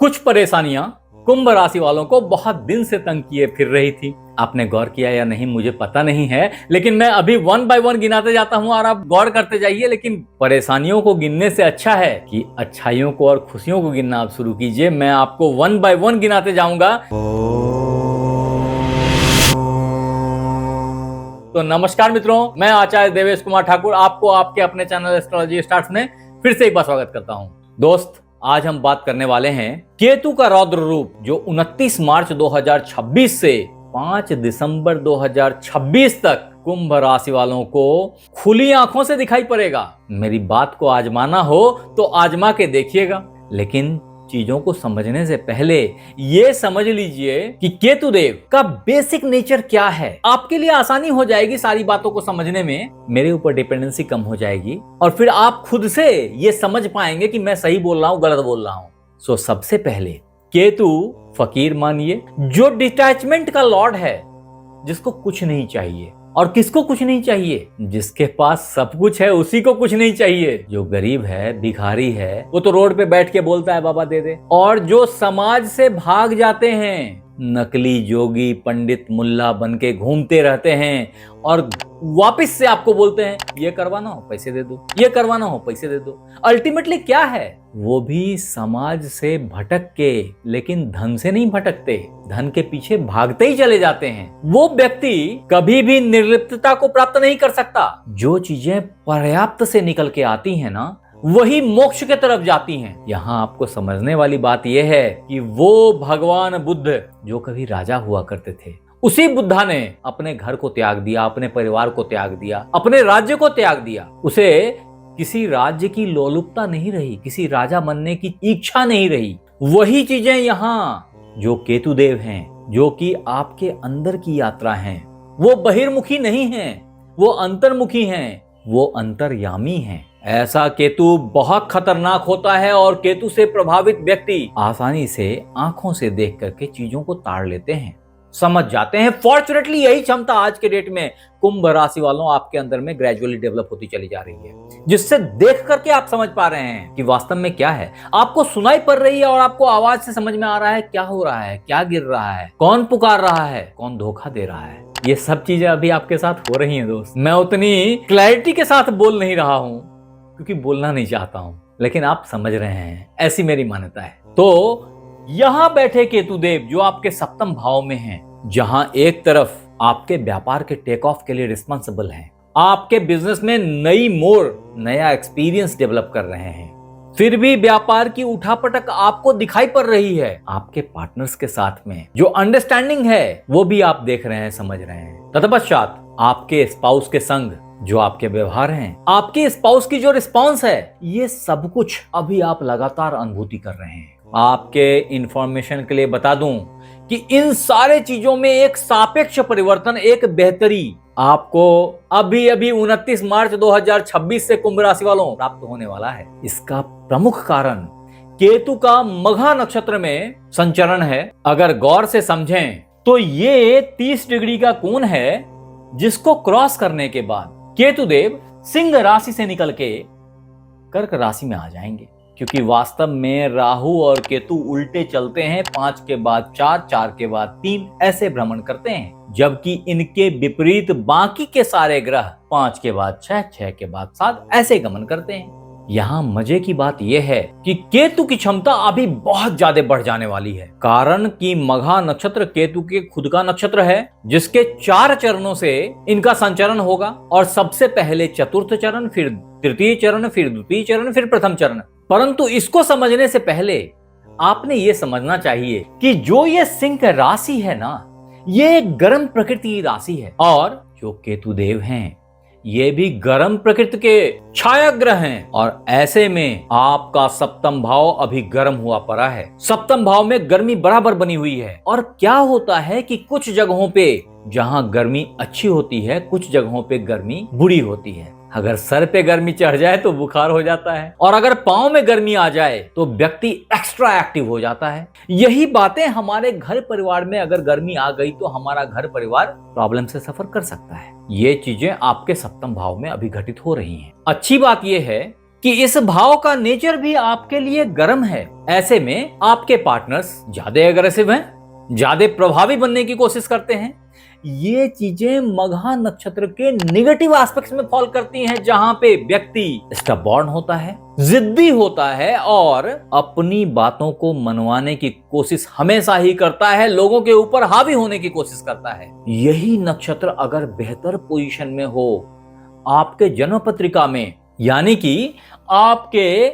कुछ परेशानियां कुंभ राशि वालों को बहुत दिन से तंग किए फिर रही थी। आपने गौर किया या नहीं मुझे पता नहीं है, लेकिन मैं अभी 1 बाय 1 गिनाते जाता हूं और आप गौर करते जाइए। लेकिन परेशानियों को गिनने से अच्छा है कि अच्छाइयों को और खुशियों को गिनना आप शुरू कीजिए। मैं आपको 1 बाय 1 गिनाते जाऊंगा। तो नमस्कार मित्रों, मैं आचार्य देवेश कुमार ठाकुर आपको आपके अपने चैनल एस्ट्रोलॉजी स्टार्ट्स में फिर से एक बार स्वागत करता हूं। दोस्त, आज हम बात करने वाले हैं केतु का रौद्र रूप जो 29 मार्च 2026 से 5 दिसंबर 2026 तक कुंभ राशि वालों को खुली आंखों से दिखाई पड़ेगा। मेरी बात को आजमाना हो तो आजमा के देखिएगा, लेकिन चीजों को समझने से पहले ये समझ लीजिए कि केतु देव का बेसिक नेचर क्या है। आपके लिए आसानी हो जाएगी सारी बातों को समझने में, मेरे ऊपर डिपेंडेंसी कम हो जाएगी और फिर आप खुद से ये समझ पाएंगे कि मैं सही बोल रहा हूं गलत बोल रहा हूं। सबसे पहले केतु फकीर मानिए, जो डिटैचमेंट का लॉर्ड है, जिसको कुछ नहीं चाहिए। और किसको कुछ नहीं चाहिए? जिसके पास सब कुछ है उसी को कुछ नहीं चाहिए। जो गरीब है, भिखारी है, वो तो रोड पे बैठ के बोलता है बाबा दे दे। और जो समाज से भाग जाते हैं, नकली जोगी पंडित मुल्ला बन के घूमते रहते हैं और वापस से आपको बोलते हैं ये करवाना हो पैसे दे दो, ये करवाना हो पैसे दे दो। अल्टीमेटली क्या है? वो भी समाज से भटक के, लेकिन धन से नहीं भटकते, धन के पीछे भागते ही चले जाते हैं। वो व्यक्ति कभी भी निर्लिप्तता को प्राप्त नहीं कर सकता। जो चीजें पर्याप्त से निकल के आती हैं ना, वही मोक्ष के तरफ जाती हैं। यहाँ आपको समझने वाली बात यह है कि वो भगवान बुद्ध जो कभी राजा हुआ करते थे, उसी बुद्धा ने अपने घर को त्याग दिया, अपने परिवार को त्याग दिया, अपने राज्य को त्याग दिया। उसे किसी राज्य की लोलुपता नहीं रही, किसी राजा बनने की इच्छा नहीं रही। वही चीजें यहाँ जो केतु देव हैं, जो कि आपके अंदर की यात्रा हैं, वो बहिर्मुखी नहीं हैं, वो अंतर्मुखी हैं, वो अंतर्यामी हैं। ऐसा केतु बहुत खतरनाक होता है और केतु से प्रभावित व्यक्ति आसानी से आंखों से देख करके चीजों को ताड़ लेते हैं, समझ जाते हैं। फॉर्चुनेटली यही क्षमता आज के डेट में कुंभ राशि वालों आपके अंदर में ग्रेजुअली डेवलप होती चली जा रही है, जिससे देख करके आप समझ पा रहे हैं कि वास्तव में क्या है। आपको सुनाई पड़ रही है और आपको आवाज से समझ में आ रहा है क्या हो रहा है, क्या गिर रहा है, कौन पुकार रहा है, कौन धोखा दे रहा है। ये सब चीजें अभी आपके साथ हो रही हैं दोस्त। मैं उतनी क्लैरिटी के साथ बोल नहीं रहा हूं क्योंकि बोलना नहीं चाहता हूं, लेकिन आप समझ रहे हैं, ऐसी मेरी मान्यता है। तो यहां बैठे केतु देव जो आपके सप्तम भाव में हैं, जहां एक तरफ आपके व्यापार के टेक ऑफ के लिए रिस्पॉन्सिबल हैं, आपके बिजनेस में नई मोड़, नया एक्सपीरियंस डेवलप कर रहे हैं, फिर भी व्यापार की उठापटक आपको दिखाई पड़ रही है। आपके पार्टनर्स के साथ में जो अंडरस्टैंडिंग है वो भी आप देख रहे हैं, समझ रहे हैं। तत्पश्चात आपके स्पाउस के संग जो आपके व्यवहार हैं, आपके स्पाउस की जो रिस्पॉन्स है, ये सब कुछ अभी आप लगातार अनुभूति कर रहे हैं। आपके इंफॉर्मेशन के लिए बता दूं कि इन सारे चीजों में एक सापेक्ष परिवर्तन, एक बेहतरी आपको अभी अभी 29 मार्च 2026 से कुंभ राशि वालों प्राप्त होने वाला है। इसका प्रमुख कारण केतु का मघा नक्षत्र में संचरण है। अगर गौर से समझें तो ये 30 डिग्री का कोण है, जिसको क्रॉस करने के बाद केतु देव सिंह राशि से निकल के कर्क राशि में आ जाएंगे। क्योंकि वास्तव में राहु और केतु उल्टे चलते हैं, 5 के बाद 4, 4 के बाद 3 ऐसे भ्रमण करते हैं, जबकि इनके विपरीत बाकी के सारे ग्रह 5 के बाद 6, 6 के बाद 7 ऐसे गमन करते हैं। यहाँ मजे की बात यह है कि केतु की क्षमता अभी बहुत ज्यादा बढ़ जाने वाली है, कारण कि मघा नक्षत्र केतु के खुद का नक्षत्र है, जिसके 4 चरणों से इनका संचरण होगा। और सबसे पहले चतुर्थ चरण, फिर तृतीय चरण, फिर द्वितीय चरण, फिर प्रथम चरण। परंतु इसको समझने से पहले आपने ये समझना चाहिए कि जो ये सिंह राशि है ना, ये एक गर्म प्रकृति की राशि है, और जो केतु देव हैं ये भी गर्म प्रकृति के छाया ग्रह हैं। और ऐसे में आपका सप्तम भाव अभी गर्म हुआ पड़ा है, सप्तम भाव में गर्मी बराबर बनी हुई है। और क्या होता है कि कुछ जगहों पे जहां गर्मी अच्छी होती है, कुछ जगहों पे गर्मी बुरी होती है। अगर सर पे गर्मी चढ़ जाए तो बुखार हो जाता है, और अगर पांव में गर्मी आ जाए तो व्यक्ति एक्स्ट्रा एक्टिव हो जाता है। यही बातें हमारे घर परिवार में अगर गर्मी आ गई तो हमारा घर परिवार प्रॉब्लम से सफर कर सकता है। ये चीजें आपके सप्तम भाव में अभी घटित हो रही हैं। अच्छी बात यह है कि इस भाव का नेचर भी आपके लिए गर्म है। ऐसे में आपके पार्टनर्स ज्यादा एग्रेसिव हैं, ज्यादा प्रभावी बनने की कोशिश करते हैं। ये चीजें मघा नक्षत्र के निगेटिव एस्पेक्ट्स में फॉल करती हैं, जहां पे व्यक्ति स्टबॉर्न होता है, जिद्दी होता है और अपनी बातों को मनवाने की कोशिश हमेशा ही करता है, लोगों के ऊपर हावी होने की कोशिश करता है। यही नक्षत्र अगर बेहतर पोजीशन में हो आपके जन्म पत्रिका में, यानी कि आपके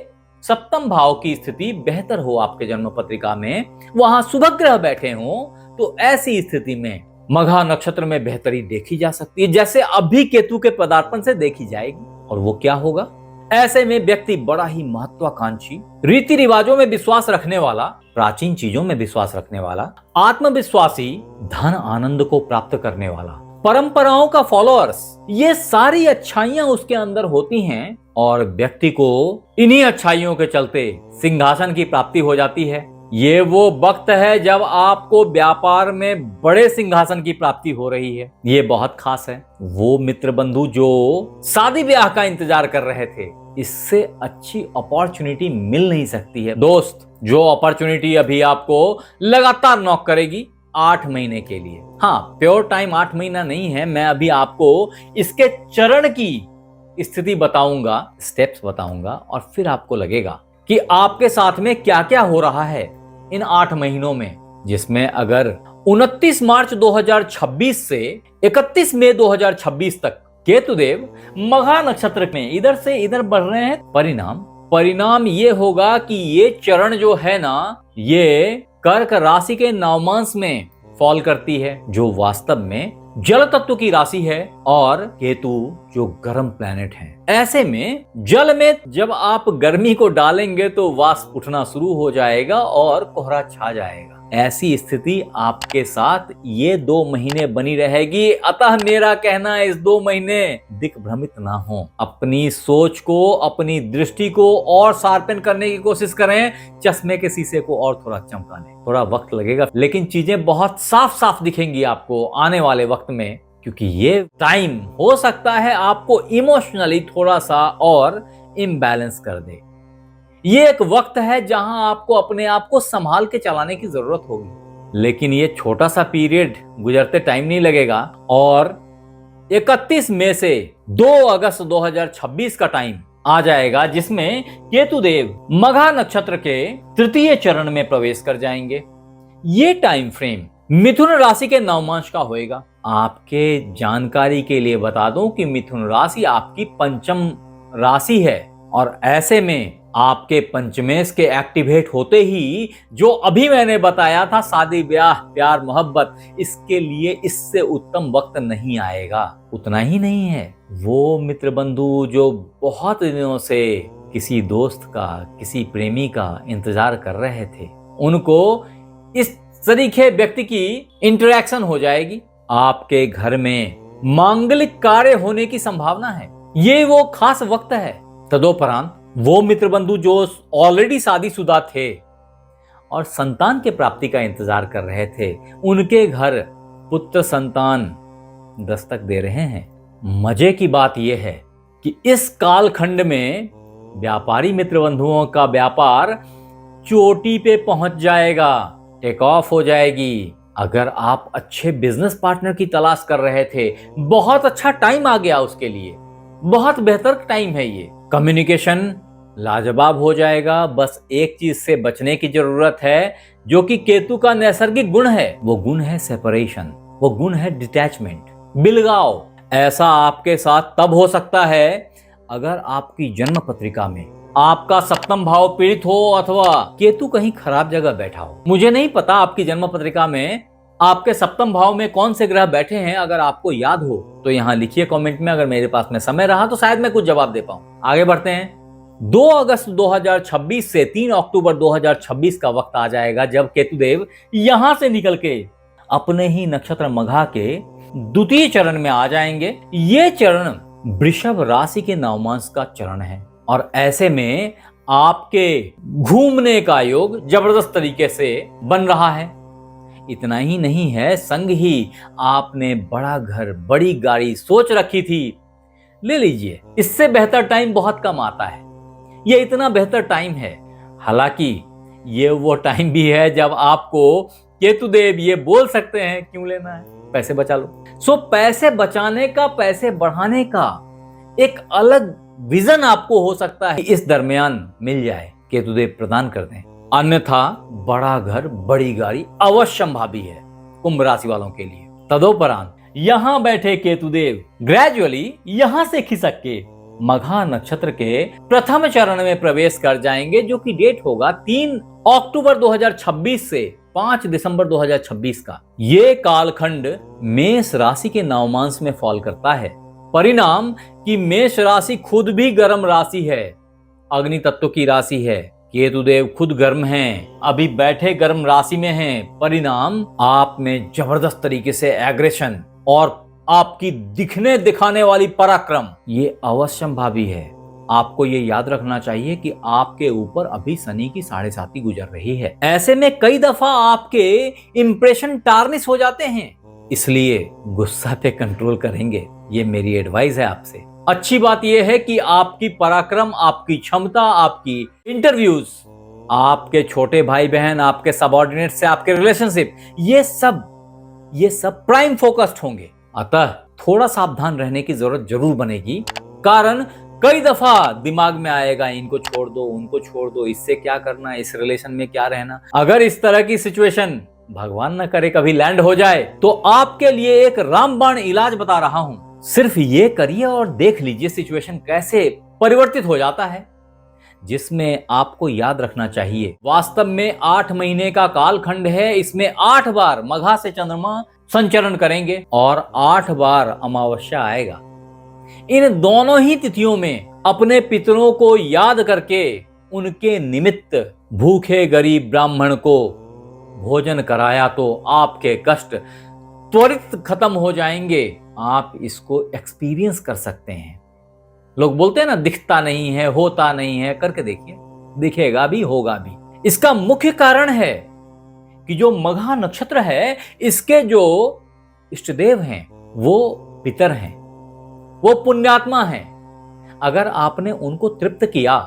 सप्तम भाव की स्थिति बेहतर हो आपके जन्म पत्रिका में, वहां शुभ ग्रह बैठे हो, तो ऐसी स्थिति में मघा नक्षत्र में बेहतरी देखी जा सकती है, जैसे अभी केतु के पदार्पण से देखी जाएगी। और वो क्या होगा? ऐसे में व्यक्ति बड़ा ही महत्वाकांक्षी, रीति रिवाजों में विश्वास रखने वाला, प्राचीन चीजों में विश्वास रखने वाला, आत्मविश्वासी, धन आनंद को प्राप्त करने वाला, परंपराओं का फॉलोअर्स, ये सारी अच्छाइयां उसके अंदर होती हैं और व्यक्ति को इन्हीं अच्छाइयों के चलते सिंहासन की प्राप्ति हो जाती है। ये वो वक्त है जब आपको व्यापार में बड़े सिंहासन की प्राप्ति हो रही है। ये बहुत खास है। वो मित्र बंधु जो शादी ब्याह का इंतजार कर रहे थे, इससे अच्छी अपॉर्चुनिटी मिल नहीं सकती है दोस्त। जो अपॉर्चुनिटी अभी आपको लगातार नॉक करेगी 8 महीने के लिए। हाँ, प्योर टाइम 8 महीना नहीं है। मैं अभी आपको इसके चरण की स्थिति बताऊंगा, स्टेप्स बताऊंगा, और फिर आपको लगेगा कि आपके साथ में क्या क्या हो रहा है इन 8 महीनों में, जिसमें अगर 29 मार्च 2026 से 31 मई 2026 तक केतुदेव मघा नक्षत्र में इधर से इधर बढ़ रहे हैं, परिणाम ये होगा कि ये चरण जो है ना, ये कर्क राशि के नवमांश में फॉल करती है, जो वास्तव में जल तत्व की राशि है, और केतु जो गर्म प्लैनेट है। ऐसे में जल में जब आप गर्मी को डालेंगे तो वाष्प उठना शुरू हो जाएगा और कोहरा छा जाएगा। ऐसी स्थिति आपके साथ ये 2 महीने बनी रहेगी। अतः मेरा कहना है, इस 2 महीने दिग्भ्रमित ना हो, अपनी सोच को, अपनी दृष्टि को और शार्पन करने की कोशिश करें, चश्मे के शीशे को और थोड़ा चमकाने। थोड़ा वक्त लगेगा, लेकिन चीजें बहुत साफ साफ दिखेंगी आपको आने वाले वक्त में, क्योंकि ये टाइम हो सकता है आपको इमोशनली थोड़ा सा और इम्बैलेंस कर दे। ये एक वक्त है जहां आपको अपने आप को संभाल के चलाने की जरूरत होगी, लेकिन ये छोटा सा पीरियड गुजरते टाइम नहीं लगेगा। और 31 मई से 2 अगस्त 2026 का टाइम आ जाएगा, जिसमें केतुदेव मघा नक्षत्र के 3य चरण में प्रवेश कर जाएंगे। ये टाइम फ्रेम मिथुन राशि के नवमांश का होएगा। आपके जानकारी के लिए बता दूं कि मिथुन राशि आपकी पंचम राशि है, और ऐसे में आपके पंचमेश के एक्टिवेट होते ही जो अभी मैंने बताया था, शादी ब्याह, प्यार मोहब्बत, इसके लिए इससे उत्तम वक्त नहीं आएगा। उतना ही नहीं है, वो मित्र बंधु जो बहुत दिनों से किसी दोस्त का, किसी प्रेमी का इंतजार कर रहे थे, उनको इस तरीके व्यक्ति की इंटरेक्शन हो जाएगी। आपके घर में मांगलिक कार्य होने की संभावना है। ये वो खास वक्त है। तदोपरांत वो मित्र बंधु जो ऑलरेडी शादीशुदा थे और संतान के प्राप्ति का इंतजार कर रहे थे, उनके घर पुत्र संतान दस्तक दे रहे हैं। मजे की बात यह है कि इस कालखंड में व्यापारी मित्र बंधुओं का व्यापार चोटी पे पहुंच जाएगा, टेक ऑफ हो जाएगी। अगर आप अच्छे बिजनेस पार्टनर की तलाश कर रहे थे, बहुत अच्छा टाइम आ गया उसके लिए, बहुत बेहतर टाइम है ये। कम्युनिकेशन लाजवाब हो जाएगा। बस एक चीज से बचने की जरूरत है, जो कि केतु का नैसर्गिक गुण है। वो गुण है सेपरेशन, वो गुण है डिटैचमेंट, बिलगाव। ऐसा आपके साथ तब हो सकता है अगर आपकी जन्म पत्रिका में आपका सप्तम भाव पीड़ित हो अथवा केतु कहीं खराब जगह बैठा हो। मुझे नहीं पता आपकी जन्म पत्रिका में आपके सप्तम भाव में कौन से ग्रह बैठे हैं। अगर आपको याद हो तो यहां लिखिए कमेंट में। अगर मेरे पास में समय रहा तो शायद मैं कुछ जवाब दे पाऊं। आगे बढ़ते हैं। 2 अगस्त 2026 से 3 अक्टूबर 2026 का वक्त आ जाएगा जब केतुदेव यहां से निकल के अपने ही नक्षत्र मघा के 2य चरण में आ जाएंगे। ये चरण वृषभ राशि के नवमांश का चरण है, और ऐसे में आपके घूमने का योग जबरदस्त तरीके से बन रहा है। इतना ही नहीं है, संग ही आपने बड़ा घर, बड़ी गाड़ी सोच रखी थी, ले लीजिए। इससे बेहतर टाइम बहुत कम आता है। ये इतना बेहतर टाइम है। हालांकि ये वो टाइम भी है जब आपको केतुदेव ये बोल सकते हैं क्यों लेना है, पैसे बचा लो। सो पैसे बचाने का, पैसे बढ़ाने का एक अलग विजन आपको हो सकता है इस दरमियान मिल जाए, केतुदेव प्रदान कर दें। अन्यथा बड़ा घर, बड़ी गाड़ी अवश्यंभावी है कुंभ राशि वालों के लिए। तदोपरांत यहां बैठे केतुदेव ग्रेजुअली यहां से खिसक के मघा नक्षत्र के प्रथम चरण में प्रवेश कर जाएंगे, जो कि डेट होगा 3 अक्टूबर 2026 से 5 दिसंबर 2026 का। ये कालखंड मेष राशि के नवमांश में फॉल करता है। परिणाम कि मेष राशि खुद भी गर्म राशि है, अग्नि तत्व की राशि है। केतुदेव खुद गर्म हैं, अभी बैठे गर्म राशि में हैं। परिणाम आप में जबरदस्त तरीके से एग्रेशन और आपकी दिखने दिखाने वाली पराक्रम ये अवश्यंभावी है। आपको ये याद रखना चाहिए कि आपके ऊपर अभी शनि की 7.5 गुजर रही है। ऐसे में कई दफा आपके इंप्रेशन टार्निश हो जाते हैं, इसलिए गुस्सा पे कंट्रोल करेंगे, ये मेरी एडवाइस है आपसे। अच्छी बात यह है कि आपकी पराक्रम, आपकी क्षमता, आपकी इंटरव्यूज, आपके छोटे भाई बहन, आपके सबऑर्डिनेट से आपके रिलेशनशिप, ये सब प्राइम फोकस्ड होंगे। अतः थोड़ा सावधान रहने की जरूरत जरूर बनेगी, कारण कई दफा दिमाग में आएगा इनको छोड़ दो, उनको छोड़ दो, इससे क्या करना, इस रिलेशन में क्या रहना। अगर इस तरह की सिचुएशन भगवान न करे कभी लैंड हो जाए, तो आपके लिए एक रामबाण इलाज बता रहा हूं। सिर्फ ये करिए और देख लीजिए सिचुएशन कैसे परिवर्तित हो जाता है, जिसमें आपको याद रखना चाहिए वास्तव में 8 महीने का कालखंड है। इसमें 8 बार मघा से चंद्रमा संचरण करेंगे और 8 बार अमावस्या आएगा। इन दोनों ही तिथियों में अपने पितरों को याद करके उनके निमित्त भूखे गरीब ब्राह्मण को भोजन कराया तो आपके कष्ट त्वरित खत्म हो जाएंगे। आप इसको एक्सपीरियंस कर सकते हैं। लोग बोलते हैं ना दिखता नहीं है, होता नहीं है, करके देखिए, दिखेगा भी, होगा भी। इसका मुख्य कारण है कि जो मघा नक्षत्र है, इसके जो इष्टदेव हैं वो पितर हैं, वो पुण्यात्मा हैं। अगर आपने उनको तृप्त किया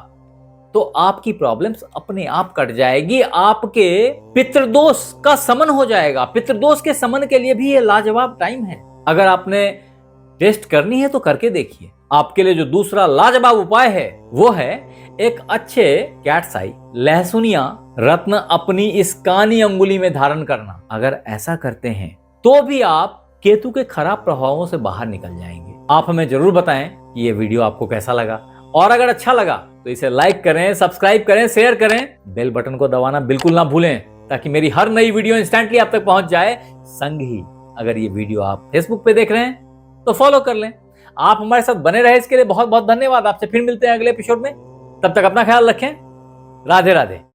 तो आपकी प्रॉब्लम्स अपने आप कट जाएगी, आपके पितृदोष का समन हो जाएगा। पितृदोष के समन के लिए भी ये लाजवाब टाइम है। अगर आपने टेस्ट करनी है तो करके देखिए। आपके लिए जो दूसरा लाजवाब उपाय है वो है एक अच्छे कैट्स आई लहसुनिया रत्न अपनी इस कानी अंगुली में धारण करना। अगर ऐसा करते हैं तो भी आप केतु के खराब प्रभावों से बाहर निकल जाएंगे। आप हमें जरूर बताएं कि ये वीडियो आपको कैसा लगा, और अगर अच्छा लगा तो इसे लाइक करें, सब्सक्राइब करें, शेयर करें, बेल बटन को दबाना बिल्कुल ना भूलें, ताकि मेरी हर नई वीडियो इंस्टेंटली आप तक पहुंच जाए। संग ही अगर ये वीडियो आप फेसबुक पे देख रहे हैं तो फॉलो कर लें। आप हमारे साथ बने रहे इसके लिए बहुत बहुत धन्यवाद। आपसे फिर मिलते हैं अगले एपिसोड में। तब तक अपना ख्याल रखें। राधे राधे।